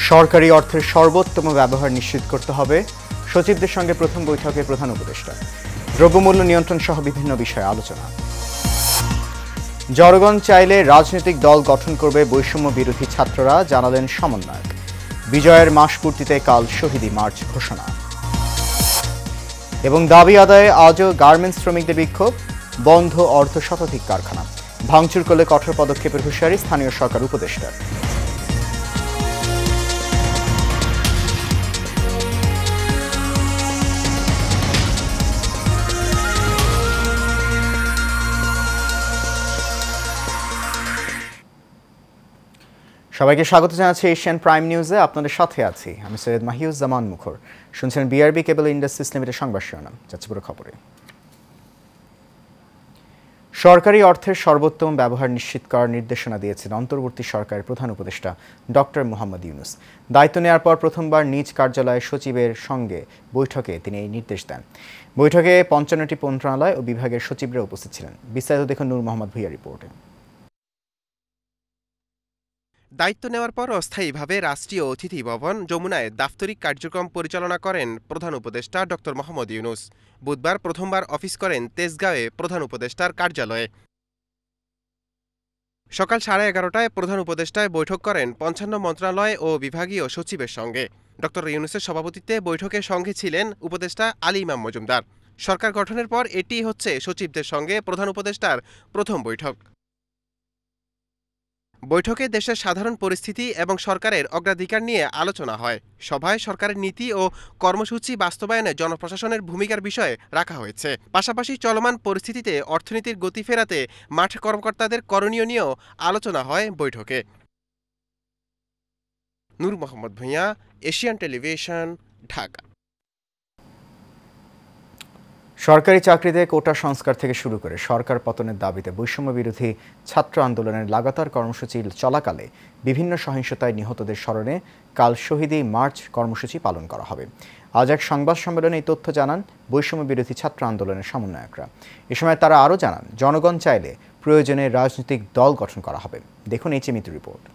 সরকারি অর্থের সর্বোত্তম ব্যবহার নিশ্চিত করতে হবে সচিবদের সঙ্গে প্রথম বৈঠকে প্রধান উপদেষ্টা। দ্রব্যমূল্য নিয়ন্ত্রণ সহ বিভিন্ন বিষয়ে আলোচনা। জনগণ চাইলে রাজনৈতিক দল গঠন করবে বৈষম্য বিরোধী ছাত্ররা, জানালেন সমন্বয়ক। বিজয়ের মাস পূর্তিতে কাল শহীদি মার্চ ঘোষণা। এবং দাবি আদায়ে আজও গার্মেন্টস শ্রমিকদের বিক্ষোভ, বন্ধ অর্ধশতাধিক কারখানা। ভাঙচুর করলে কঠোর পদক্ষেপের হুঁশিয়ারি স্থানীয় সরকার উপদেষ্টার। সবাইকে স্বাগত জানাচ্ছি এশিয়ান প্রাইম নিউজে। আপনাদের সাথে আছি আমি সৈয়দ মাহিউজ্জামান মুখর। শুনছেন বিআরবি কেবল ইন্ডাস্ট্রিজ লিমিটেড সংবাদ শিরোনাম। যাচ্ছে পুরো খবরে। সরকারি অর্থের সর্বোত্তম ব্যবহার নিশ্চিত করার নির্দেশনা দিয়েছেন অন্তর্বর্তী সরকারের প্রধান উপদেষ্টা ডক্টর মোহাম্মদ ইউনূস। দায়িত্ব নেওয়ার পর প্রথমবার নিজ কার্যালয়ে সচিবের সঙ্গে বৈঠকে তিনি এই নির্দেশ দেন। বৈঠকে ৫৫টি মন্ত্রণালয় ও বিভাগের সচিবরা উপস্থিত ছিলেন। বিস্তারিত দেখুন নূর মোহাম্মদ ভূঁইয়া রিপোর্টে। দায়িত্ব নেওয়ার পর অস্থায়ীভাবে রাষ্ট্রীয় অতিথি ভবন যমুনায় দাপ্তরিক কার্যক্রম পরিচালনা করেন প্রধান উপদেষ্টা ডক্টর মোহাম্মদ ইউনূস। বুধবার প্রথমবার অফিস করেন তেজগাঁওয়ে প্রধান উপদেষ্টার কার্যালয়ে। সকাল 11:30টায় প্রধান উপদেষ্টায় বৈঠক করেন ৫৫ মন্ত্রণালয় ও বিভাগীয় সচিবের সঙ্গে। ডক্টর ইউনূসের সভাপতিত্বে বৈঠকের সঙ্গে ছিলেন উপদেষ্টা আলী ইমাম মজুমদার। সরকার গঠনের পর এটি হচ্ছে সচিবদের সঙ্গে প্রধান উপদেষ্টার প্রথম বৈঠক। বৈঠকে দেশের সাধারণ পরিস্থিতি এবং সরকারের অগ্রাধিকার নিয়ে আলোচনা হয়। সভায় সরকারের নীতি ও কর্মসূচি বাস্তবায়নে জনপ্রশাসনের ভূমিকার বিষয়ে রাখা হয়েছে। পাশাপাশি চলমান পরিস্থিতিতে অর্থনীতির গতি ফেরাতে মাঠ কর্মকর্তাদের করণীয় নিয়েও আলোচনা হয় বৈঠকে। নূর মোহাম্মদ ভূঁইয়া, এশিয়ান টেলিভিশন, ঢাকা। সরকারি চাকরিতে কোটা সংস্কার থেকে শুরু করে সরকার পতনের দাবিতে বৈষম্য বিরোধী ছাত্র আন্দোলনের লাগাতার কর্মসূচি চলাকালে বিভিন্ন সহিংসতায় নিহতদের স্মরণে কাল শহীদি মার্চ কর্মসূচি পালন করা হবে। আজ এক সংবাদ সম্মেলনে এই তথ্য জানান বৈষম্য বিরোধী ছাত্র আন্দোলনের সমন্বয়করা। এ সময় তারা আরও জানান, জনগণ চাইলে প্রয়োজনে রাজনৈতিক দল গঠন করা হবে। দেখুন এই চিত্র রিপোর্ট।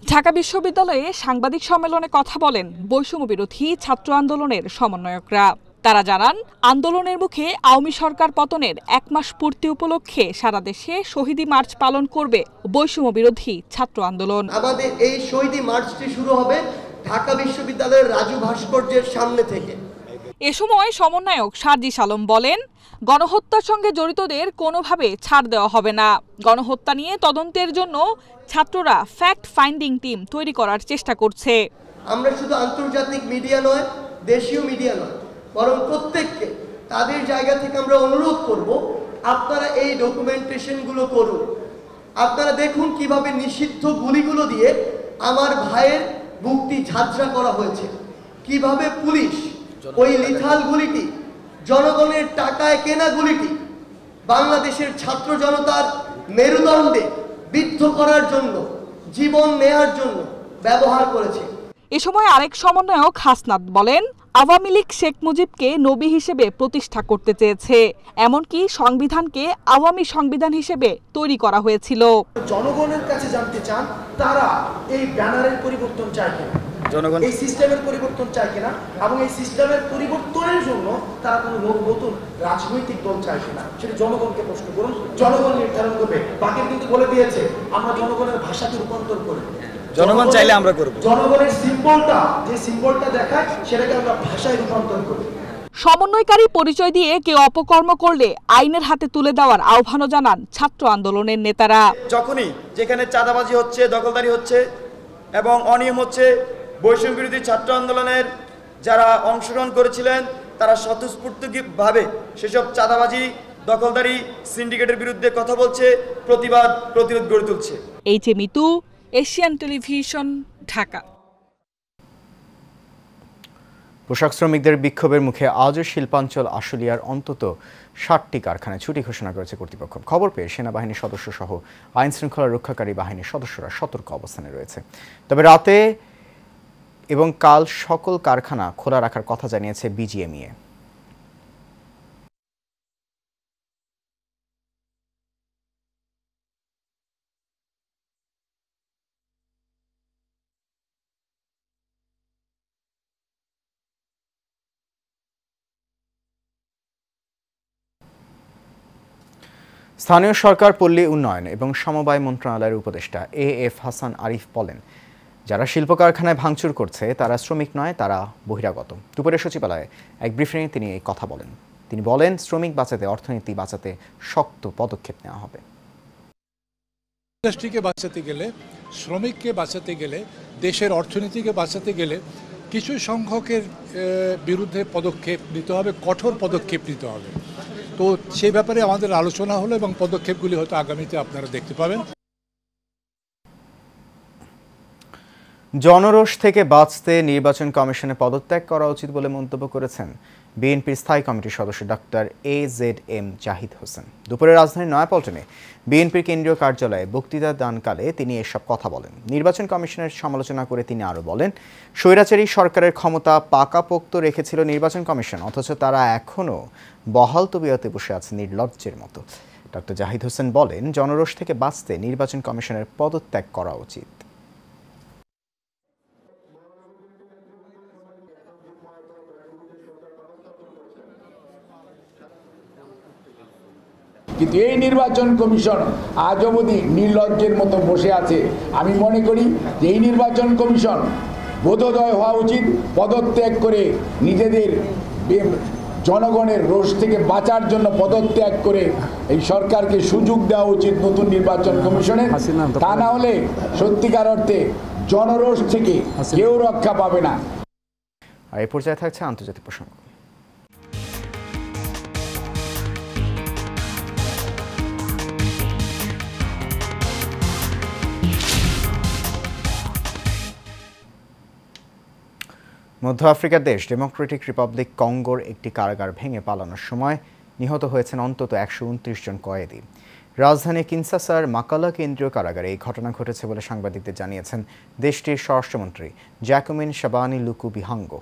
ঢাকা বিশ্ববিদ্যালয়ে সাংবাদিক সম্মেলনে কথা বলেন বৈষম্য বিরোধী ছাত্র আন্দোলনের সমন্বয়করা। তারা জানান, আন্দোলনের মুখে আওয়ামী সরকার পতনের ১ মাস পূর্তি উপলক্ষে সারা দেশে শহীদি মার্চ পালন করবে বৈষম্য বিরোধী ছাত্র আন্দোলন। আমাদের এই শহীদি মার্চটি শুরু হবে ঢাকা বিশ্ববিদ্যালয়ের রাজু ভাস্কর্যের সামনে থেকে। এ সময় সমন্বয়ক সার্জিস আলম বলেন, গণহত্যার সঙ্গে জড়িতদের কোনোভাবে ছাড় দেওয়া হবে না। গণহত্যা নিয়ে তদন্তের জন্য ছাত্ররা ফ্যাক্ট ফাইন্ডিং টিম তৈরি করার চেষ্টা করছে। আমরা শুধু আন্তর্জাতিক মিডিয়া নয়, দেশীয় মিডিয়া নয়, বরং প্রত্যেককে তাদের জায়গা থেকে আমরা অনুরোধ করব, আপনারা এই ডকুমেন্টেশনগুলো করুন। আপনারা দেখুন কিভাবে নিষিদ্ধ গুলিগুলো দিয়ে আমার ভাইয়ের বুকটি ঝাঁঝরা করা হয়েছে, কিভাবে পুলিশ ওই লিথাল গুলিটি, জনগণের টাকায় কেনা গুলিটি বাংলাদেশের ছাত্র জনতার মেরুদণ্ডে বিদ্ধ করার জন্য, জীবন নেয়ার জন্য ব্যবহার করেছে। এ সময় আরেক সমন্বয়ক হাসনাত বলেন, আওয়ামী লীগ শেখ মুজিবকে নবী হিসেবে প্রতিষ্ঠা করতে চেয়েছে, এমনকি সংবিধানকে আওয়ামী সংবিধান হিসেবে তৈরি করা হয়েছিল। জনগণের কাছে জানতে চান তারা এই ব্যানারের পরিবর্তন চায় কিনা, জনগণ এই সিস্টেমের পরিবর্তন চায় কিনা, এবং এই সিস্টেমের পরিবর্তনের জন্য তারা কোনো নতুন রাজনৈতিক দল চায় কিনা, সেটা জনগণকে প্রশ্ন করুন, জনগণ নির্ধারণ করবে। বাকি কিন্তু বলে দিয়েছে আমরা জনগণের ভাষাকে রূপান্তর করি, জনগণ চাইলে আমরা করব। জনগণের সিম্বলটা, যে সিম্বলটা দেখায় সেটাকে আমরা ভাষায় রূপান্তর করি। সমন্বয়কারী পরিচয় দিয়ে কেউ অপকর্ম করলে আইনের হাতে তুলে দেওয়ার আহ্বানও জানান ছাত্র আন্দোলনের নেতারা। যখনই যেখানে চাঁদাবাজি হচ্ছে, দখলদারি হচ্ছে এবং অনিয়ম হচ্ছে, বৈষম্য বিরোধী ছাত্র আন্দোলনের যারা অংশগ্রহণ করেছিলেন তারা স্বতঃস্ফূর্তভাবে সেসব চাঁদাবাজি, দখলদারি, সিন্ডিকেটের বিরুদ্ধে কথা বলছে, প্রতিরোধ গড়ে তুলছে। এই যে মিতু, এশিয়ান টেলিভিশন, ঢাকা। পোশাক শ্রমিকদের বিক্ষোভের মুখে আজও শিল্পাঞ্চল আশুলিয়ার অন্তত ৬০টি কারখানায় ছুটি ঘোষণা করেছে কর্তৃপক্ষ। খবর পেয়ে সেনাবাহিনীর সদস্য সহ আইন শৃঙ্খলা রক্ষাকারী বাহিনীর সদস্যরা সতর্ক অবস্থানে রয়েছে। তবে রাতে এবং কাল সকল কারখানা খোলা রাখার কথা জানিয়েছে বিজিএমইএ। স্থানীয় সরকার, পল্লী উন্নয়ন এবং সমবায় মন্ত্রণালয়ের উপদেষ্টা এএফ হাসান আরিফ বলেন, যারা শিল্প কারখানায় ভাঙচুর করছে তারা শ্রমিক নয়, তারা বহিরাগত। দুপুরে সচিবালয়ে এক ব্রিফিংয়ে তিনি এই কথা বলেন। তিনি বলেন, শ্রমিক বাঁচাতে, অর্থনীতি বাঁচাতে শক্ত পদক্ষেপ নেওয়া হবে। ইন্ডাস্ট্রিকে বাঁচাতে গেলে, শ্রমিককে বাঁচাতে গেলে, দেশের অর্থনীতিকে বাঁচাতে গেলে কিছু সংখ্যকের বিরুদ্ধে পদক্ষেপ নিতে হবে, কঠোর পদক্ষেপ নিতে হবে। তো সেই ব্যাপারে আমাদের আলোচনা হলো এবং পদক্ষেপগুলি হয়তো আগামীতে আপনারা দেখতে পাবেন। জনরোষ থেকে বাঁচতে নির্বাচন কমিশনে পদত্যাগ করা উচিত বলে মন্তব্য করেছেন বিএনপির স্থায়ী কমিটির সদস্য ডক্টর AZM জাহিদ হোসেন। দুপুরে রাজধানীর নয়াপল্টনে বিএনপির কেন্দ্রীয় কার্যালয়ে বক্তৃতা দানকালে তিনি এসব কথা বলেন। নির্বাচন কমিশনের সমালোচনা করে তিনি আরও বলেন, স্বৈরাচারী সরকারের ক্ষমতা পাকাপোক্ত রেখেছিল নির্বাচন কমিশন, অথচ তারা এখনও বহাল তবিয়তে বসে আছে নির্লজ্জের মতো। ডক্টর জাহিদ হোসেন বলেন, জনরোষ থেকে বাঁচতে নির্বাচন কমিশনের পদত্যাগ করা উচিত। কিন্তু এই নির্বাচন কমিশন আজ অবধি নির্লজ্জের মতো বসে আছে। আমি মনে করি যে এই নির্বাচন কমিশন বোধোদয় হওয়া উচিত, পদত্যাগ করে নিজেদের জনগণের রোষ থেকে বাঁচার জন্য পদত্যাগ করে এই সরকারকে সুযোগ দেওয়া উচিত নতুন নির্বাচন কমিশনের। তা না হলে সত্যিকার অর্থে জনরোষ থেকে কেউ রক্ষা পাবে না। আর এই পর্যায়ে থাকছে আন্তর্জাতিক প্রসঙ্গ। মধ্য আফ্রিকার দেশ ডেমোক্রেটিক রিপাবলিক কঙ্গোর একটি কারাগার ভেঙে পালানোর সময় নিহত হয়েছেন অন্তত 129 জন কয়েদি। রাজধানী কিনশাসার মাকালা কেন্দ্রীয় কারাগারে এই ঘটনা ঘটেছে বলে সাংবাদিকদের জানিয়েছেন দেশটির স্বরাষ্ট্রমন্ত্রী জ্যাকুমিন শাবানি লুকু বিহাঙ্গো।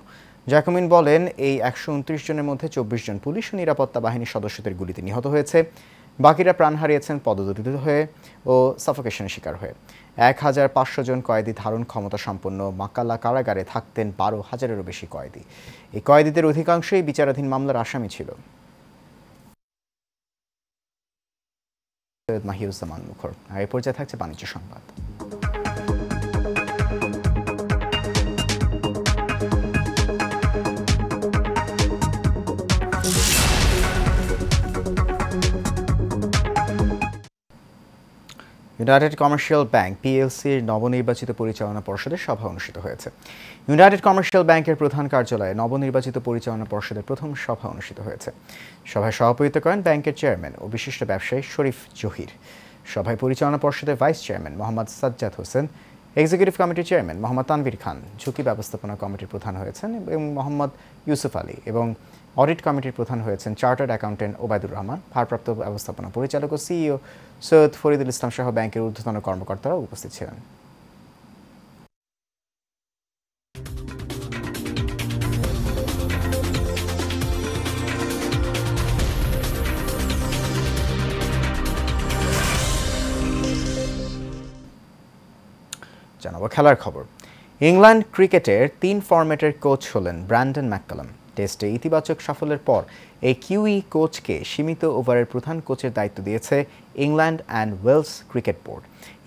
জ্যাকুমিন বলেন, এই 129 জনের মধ্যে 24 জন পুলিশ ও নিরাপত্তা বাহিনীর সদস্যদের গুলিতে নিহত হয়েছে। বাকিরা প্রাণ হারিয়েছেন পদদলিত হয়ে ও সাফোকেশনের শিকার হয়ে। 1500 জন কয়েদি ধারণ ক্ষমতা সম্পন্ন মাকালা কারাগারে থাকতেন 12,000-এরও বেশি কয়েদি। এই কয়েদিদের অধিকাংশই বিচারাধীন মামলার আসামি ছিল। মাহিউজ্জামান মুখর। আর এই পর্যায়ে থাকছে বাণিজ্য সংবাদ। ইউনাইটেড কমার্শিয়াল ব্যাংক পিএলসির নবনির্বাচিত পরিচালনা পর্ষদের সভা অনুষ্ঠিত হয়েছে। ইউনাইটেড কমার্শিয়াল ব্যাংকের প্রধান কার্যালয়ে নবনির্বাচিত পরিচালনা পর্ষদের প্রথম সভা অনুষ্ঠিত হয়েছে। সভায় সভাপতিত্ব করেন ব্যাংকের চেয়ারম্যান ও বিশিষ্ট ব্যবসায়ী শরীফ জহির। সভায় পরিচালনা পর্ষদের vice chairman Mohammad Sajjad Hossain, executive কমিটির চেয়ারম্যান মোহাম্মদ তানভীর খান, ঝুঁকি ব্যবস্থাপনা কমিটির প্রধান হয়েছেন এবং মোহাম্মদ ইউসুফ আলী এবং অডিট কমিটির প্রধান হয়েছেন চার্টার্ড অ্যাকাউন্টেন্ট ওবায়দুর রহমান। ভারপ্রাপ্ত ব্যবস্থাপনা পরিচালক ও সিইও সৈয়দ ফরিদুল ইসলাম সহ ব্যাংকের ঊর্ধ্বতন কর্মকর্তারা উপস্থিত ছিলেন। জানাবো খেলার খবর। ইংল্যান্ড ক্রিকেটের 3 ফরম্যাটের কোচ হলেন ব্র্যান্ডন ম্যাককালাম। টেস্টে ইতিবাচক সাফল্যের পর এই কিউই কোচকে সীমিত ওভারের প্রধান কোচের দায়িত্ব দিয়েছে England and Wales cricket board.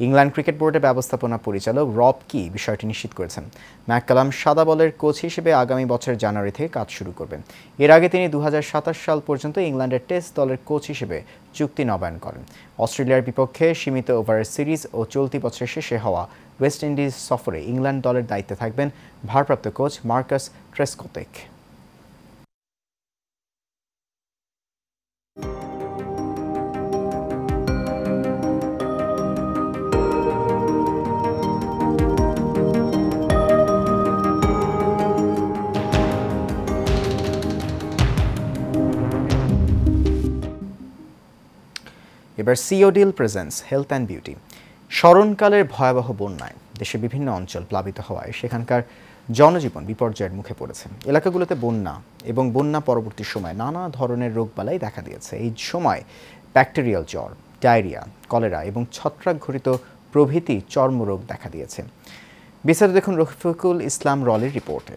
England cricket বোর্ডের ব্যবস্থাপনা পরিচালক রব কি বিষয়টি নিশ্চিত করেছেন। ম্যাককালাম সাদা বলের কোচ হিসেবে আগামী বছরের জানুয়ারি থেকে কাজ শুরু করবেন। এর আগে তিনি 2027 সাল পর্যন্ত ইংল্যান্ডের টেস্ট দলের কোচ হিসেবে চুক্তি নবায়ন করেন। অস্ট্রেলিয়ার বিপক্ষে সীমিত ওভারের সিরিজ ও চলতি বছরের শেষে হওয়া ওয়েস্ট ইন্ডিজ সফরে ইংল্যান্ড দলের দায়িত্বে থাকবেন ভারপ্রাপ্ত কোচ মার্কাস ট্রেসকোটেক। এবার সিওডিল প্রেজেন্স হেলথ অ্যান্ড বিউটি। স্মরণকালের ভয়াবহ বন্যায় দেশের বিভিন্ন অঞ্চল প্লাবিত হওয়ায় সেখানকার জনজীবন বিপর্যয়ের মুখে পড়েছে। এলাকাগুলোতে বন্যা এবং বন্যা পরবর্তী সময় নানা ধরনের রোগবালাই দেখা দিয়েছে। এই সময় ব্যাকটেরিয়াল জ্বর, ডায়রিয়া, কলেরা এবং ছত্রাকঘটিত প্রভৃতি চর্মরোগ দেখা দিয়েছে। বিস্তারিত দেখুন রফিকুল ইসলাম রলির রিপোর্টে।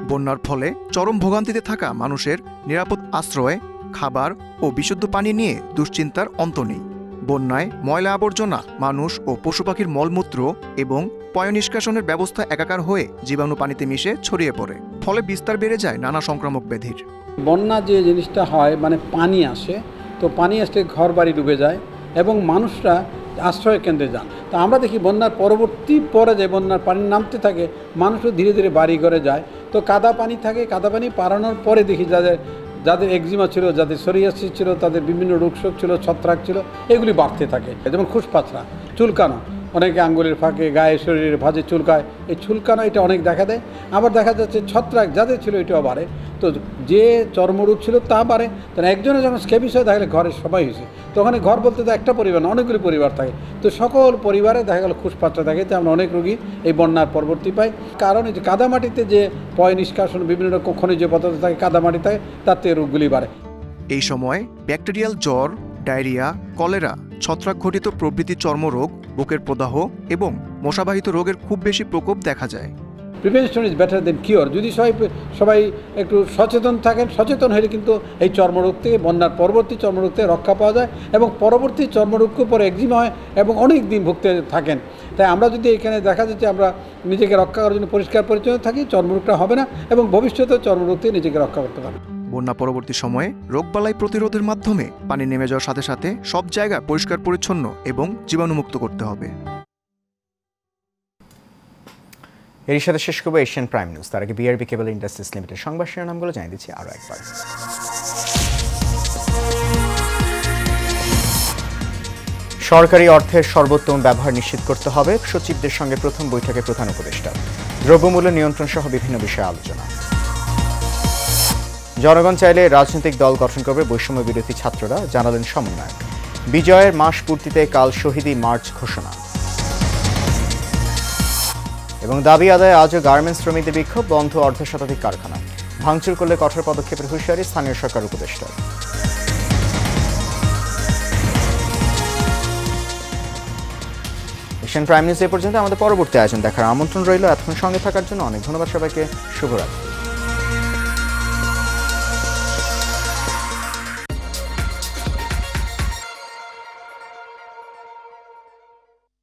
বন্যার ফলে চরম ভোগান্তিতে থাকা মানুষের নিরাপদ আশ্রয়ে খাবার ও বিশুদ্ধ পানি নিয়ে দুশ্চিন্তার অন্ত নেই। বন্যায় ময়লা আবর্জনা, মানুষ ও পশু পাখির মলমূত্র এবং পয় নিষ্কাশনের ব্যবস্থা একাকার হয়ে জীবাণু পানিতে মিশে ছড়িয়ে পড়ে, ফলে বিস্তার বেড়ে যায় নানা সংক্রামক ব্যাধির। বন্যা যে জিনিসটা হয় মানে পানি আসে, তো পানি আসলে ঘর বাড়ি ডুবে যায় এবং মানুষরা আশ্রয় কেন্দ্রে যান। তো আমরা দেখি বন্যার পরবর্তী পরে যে বন্যার পানি নামতে থাকে, মানুষও ধীরে ধীরে বাড়ি ঘরে যায়। তো কাদা পানি থাকে, কাদা পানি পারানোর পরে দেখি যাদের একজিমা ছিল, যাদের সোরিয়াসিস ছিল, তাদের বিভিন্ন রোগশোক ছিল, ছত্রাক ছিল, এগুলি বাড়তে থাকে। যেমন খুশপাছড়া, চুলকানো, অনেকে আঙ্গুলের ফাঁকে, গায়ে, শরীরে ভাঁজে চুলকায়, এই চুলকানো এটা অনেক দেখা দেয়। আবার দেখা যাচ্ছে ছত্রাক যাদের ছিল এটাও বাড়ে। তো যে চর্মরোগ ছিল তা বাড়ে। তাহলে একজনের যখন স্ক্যাবিস হয় দেখা গেলে ঘরের সবাই হয়েছে। তো ওখানে ঘর বলতে তো একটা পরিবার না, অনেকগুলি পরিবার থাকে। তো সকল পরিবারে দেখা গেল খুশপাছড়া থাকে। তো আমরা অনেক রোগী এই বন্যার পরবর্তী পাই। কারণ এই যে কাদামাটিতে যে পয় নিষ্কাশন, বিভিন্ন রকম খনিজ পদার্থ থাকে, কাদামাটি থাকে, তার থেকে রোগগুলি বাড়ে। এই সময় ব্যাকটেরিয়াল জ্বর, ডায়রিয়া, কলেরা, ছত্রাক ঘটিত প্রভৃতি চর্মরোগ, বুকের প্রদাহ এবং মশাবাহিত রোগের খুব বেশি প্রকোপ দেখা যায়। Prevention is better then cure. যদি সবাই একটু সচেতন থাকেন, সচেতন হলে কিন্তু এই চর্মরোগ থেকে, বন্যার পরবর্তী চর্মরোগ থেকে রক্ষা পাওয়া যায় এবং পরবর্তী চর্মরোগকে পরে একজিমা হয় এবং অনেক দিন ভুগতে থাকেন। তাই আমরা যদি এখানে দেখা যাচ্ছে আমরা নিজেকে রক্ষা করার জন্য পরিষ্কার পরিচ্ছন্ন থাকি, চর্মরোগটা হবে না এবং ভবিষ্যতে চর্মরোগ থেকে নিজেকে রক্ষা করতে পারবে। বন্যা পরবর্তী সময়ে রোগবালাই প্রতিরোধের মাধ্যমে পানি নেমে যাওয়ার সাথে সাথে সব জায়গা পরিষ্কার পরিচ্ছন্ন এবং জীবাণুমুক্ত করতে হবে। এর সাথে শেষ করবো এশিয়ান প্রাইম নিউজ। তার আগে বিআরবি কেবল ইন্ডাস্ট্রিজ লিমিটেড সংবাদ শিরোনামগুলো জানিয়ে দিচ্ছি আরও একবার। সরকারি অর্থের সর্বোত্তম ব্যবহার নিশ্চিত করতে হবে, সচিবদের সঙ্গে প্রথম বৈঠকে প্রধান উপদেষ্টা। দ্রব্যমূল্য নিয়ন্ত্রণ সহ বিভিন্ন বিষয়ে আলোচনা। জনগণ চাইলে রাজনৈতিক দল গঠন করবে বৈষম্য বিরোধী ছাত্ররা, জানালেন সমন্বয়ক। বিজয়ের মাস পূর্তিতে কাল শহীদি মার্চ ঘোষণা। এবং দাবি আদায়ে আজও গার্মেন্টস শ্রমিকদের বিক্ষোভ, বন্ধ অর্ধশতাধিক কারখানা। ভাঙচুর করলে কঠোর পদক্ষেপের হুঁশিয়ারি স্থানীয় সরকার উপদেষ্টার। এশিয়ান প্রাইম নিউজ এ পর্যন্ত। আমাদের পরবর্তী আয়োজন দেখার আমন্ত্রণ রইল। এতক্ষণ সঙ্গে থাকার জন্য অনেক ধন্যবাদ সবাইকে। শুভরাত্রি।